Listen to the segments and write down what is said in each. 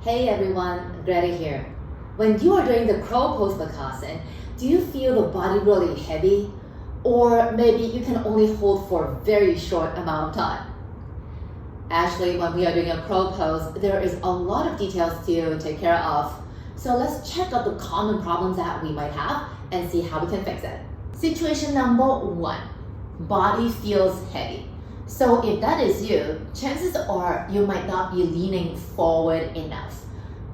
Hey everyone, Greta here. When you are doing the crow pose Bakasana, do you feel the body really heavy? Or maybe you can only hold for a very short amount of time? Actually, when we are doing a crow pose, there is a lot of details to take care of. So let's check out the common problems that we might have and see how we can fix it. Situation number 1, body feels heavy. So if that is you, chances are you might not be leaning forward enough.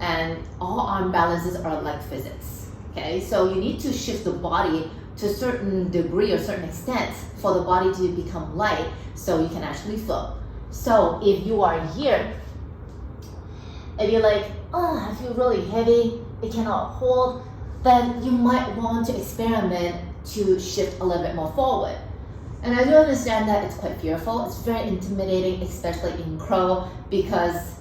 And all arm balances are like physics, okay? So you need to shift the body to a certain degree or certain extent for the body to become light so you can actually float. So if you are here, if you're like, oh, I feel really heavy, it cannot hold, then you might want to experiment to shift a little bit more forward. And I do understand that it's quite fearful. It's very intimidating, especially in crow, because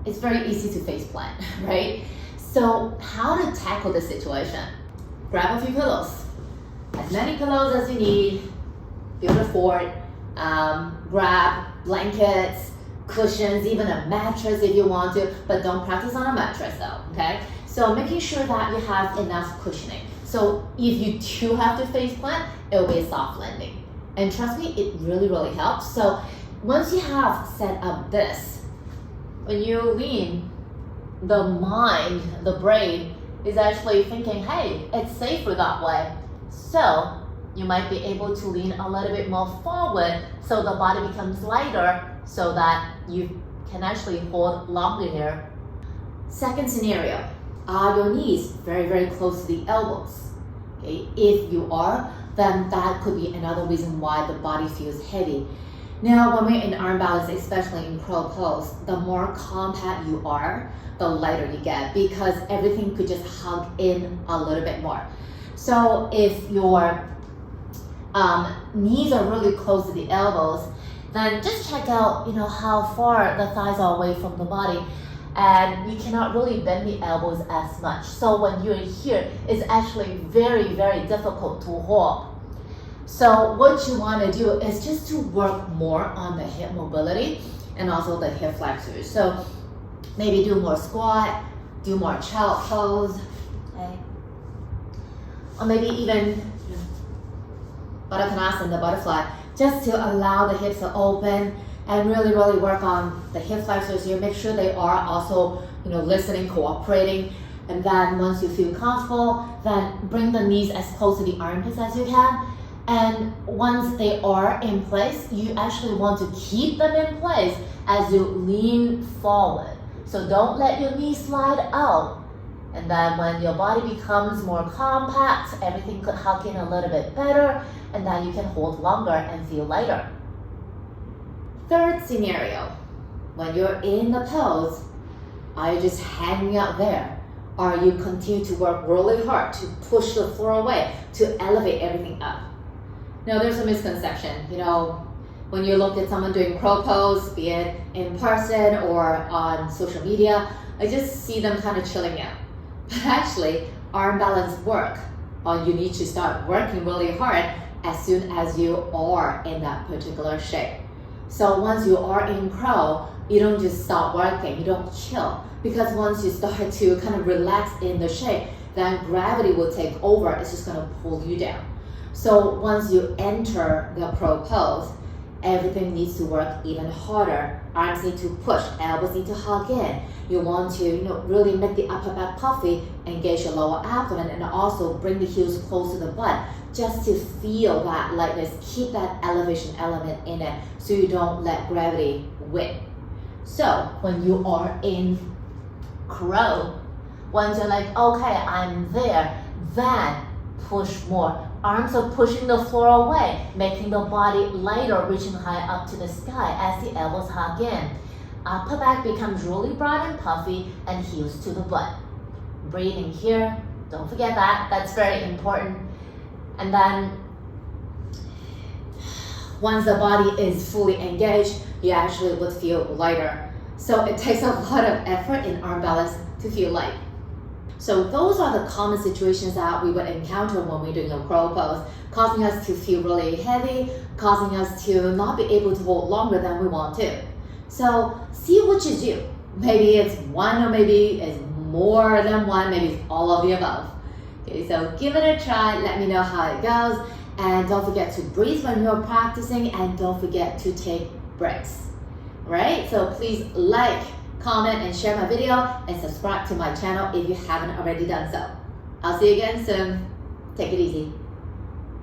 it's very easy to face plant, right? So how to tackle this situation? Grab a few pillows. As many pillows as you need. Build a fort. Grab blankets, cushions, even a mattress if you want to, but don't practice on a mattress though, okay? So making sure that you have enough cushioning. So if you do have to face plant, it will be a soft landing. And trust me, it really, really helps. So once you have set up this, when you lean, the mind, the brain is actually thinking, hey, it's safer that way. So you might be able to lean a little bit more forward so the body becomes lighter so that you can actually hold longer here. Second scenario, are your knees very, very close to the elbows? Okay, if you are, then that could be another reason why the body feels heavy. Now, when we're in arm balance, especially in crow pose, the more compact you are, the lighter you get because everything could just hug in a little bit more. So if your knees are really close to the elbows, then just check out, how far the thighs are away from the body. And you cannot really bend the elbows as much. So when you're here, it's actually very, very difficult to hold. So what you want to do is just to work more on the hip mobility and also the hip flexors. So maybe do more squat, do more child pose, okay? Or maybe even Baddha Konasana, the butterfly, just to allow the hips to open and really, really work on the hip flexors here. Make sure they are also, listening, cooperating. And then once you feel comfortable, then bring the knees as close to the armpits as you can. And once they are in place, you actually want to keep them in place as you lean forward. So don't let your knees slide out. And then when your body becomes more compact, everything could hug in a little bit better, and then you can hold longer and feel lighter. Third scenario, when you're in the pose, are you just hanging out there? Or you continue to work really hard to push the floor away, to elevate everything up? Now there's a misconception, when you look at someone doing crow pose, be it in person or on social media, I just see them kind of chilling out. But actually, arm balance work, you need to start working really hard as soon as you are in that particular shape. So once you are in crow, you don't just stop working, you don't chill. Because once you start to kind of relax in the shape, then gravity will take over, it's just gonna pull you down. So once you enter the crow pose, everything needs to work even harder. Arms need to push, elbows need to hug in. You want to really make the upper back puffy, engage your lower abdomen, and also bring the heels close to the butt just to feel that lightness, keep that elevation element in it so you don't let gravity win. So when you are in crow, once you're like, okay, I'm there, then push more. Arms are pushing the floor away, making the body lighter, reaching high up to the sky as the elbows hug in. Upper back becomes really broad and puffy and heels to the butt. Breathing here, don't forget that, that's very important. And then once the body is fully engaged, you actually would feel lighter. So it takes a lot of effort in arm balance to feel light. So those are the common situations that we would encounter when we're doing a crow pose, causing us to feel really heavy, causing us to not be able to hold longer than we want to. So see what you do. maybe it's one, or maybe it's more than one, maybe it's all of the above. Okay, so give it a try, let me know how it goes, and don't forget to breathe when you're practicing, and don't forget to take breaks. Right? So please like, comment, and share my video, and subscribe to my channel if you haven't already done so. I'll see you again soon. Take it easy.